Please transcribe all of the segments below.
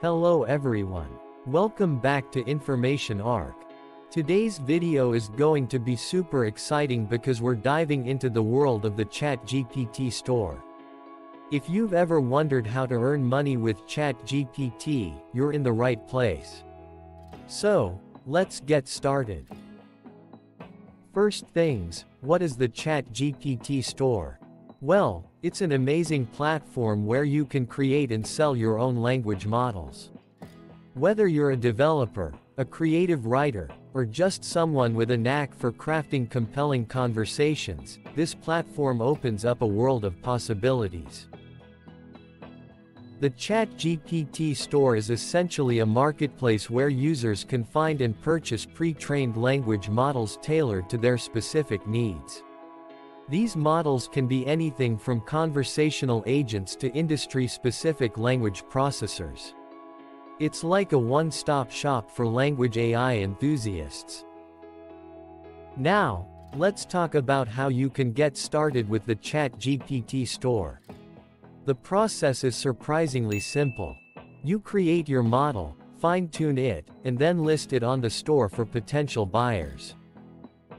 Hello everyone. Welcome back to Information Arc. Today's video is going to be super exciting because we're diving into the world of the chatgpt store. If you've ever wondered how to earn money with chatgpt, you're in the right place. So, let's get started. First things, what is the chatgpt store? Well, it's an amazing platform where you can create and sell your own language models. Whether you're a developer, a creative writer, or just someone with a knack for crafting compelling conversations, this platform opens up a world of possibilities. The chatgpt store is essentially a marketplace where users can find and purchase pre-trained language models tailored to their specific needs. These models can be anything from conversational agents to industry-specific language processors. It's like a one-stop shop for language AI enthusiasts. Now, let's talk about how you can get started with the chatgpt store. The process is surprisingly simple. You create your model, fine-tune it, and then list it on the store for potential buyers.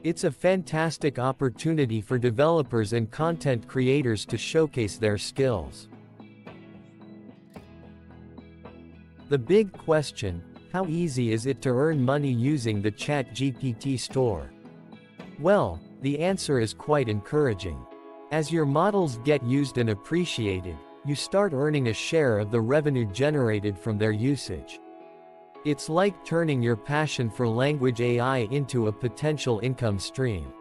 It's a fantastic opportunity for developers and content creators to showcase their skills. The big question, how easy is it to earn money using the chatgpt store? Well, the answer is quite encouraging. As your models get used and appreciated, you start earning a share of the revenue generated from their usage. It's like turning your passion for language AI into a potential income stream.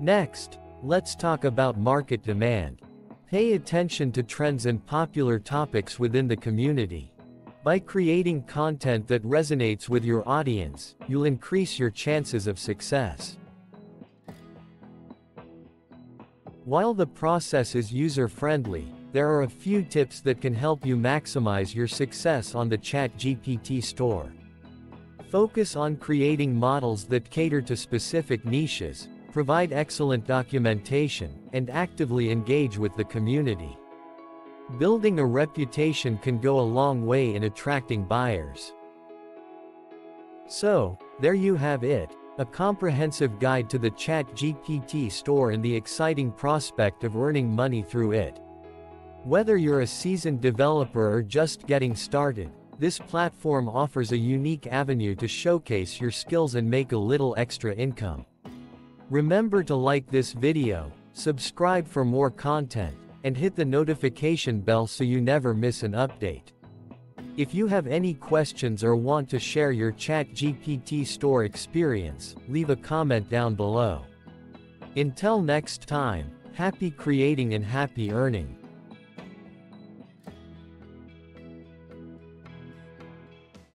Next, let's talk about market demand. Pay attention to trends and popular topics within the community. By creating content that resonates with your audience, you'll increase your chances of success. While the process is user-friendly, there are a few tips that can help you maximize your success on the chatgpt store. Focus on creating models that cater to specific niches, provide excellent documentation, and actively engage with the community. Building a reputation can go a long way in attracting buyers. So, there you have it, a comprehensive guide to the chatgpt store and the exciting prospect of earning money through it. Whether you're a seasoned developer or just getting started, this platform offers a unique avenue to showcase your skills and make a little extra income. Remember to like this video, subscribe for more content, and hit the notification bell so you never miss an update. If you have any questions or want to share your chatgpt store experience, leave a comment down below. Until next time, happy creating and happy earning.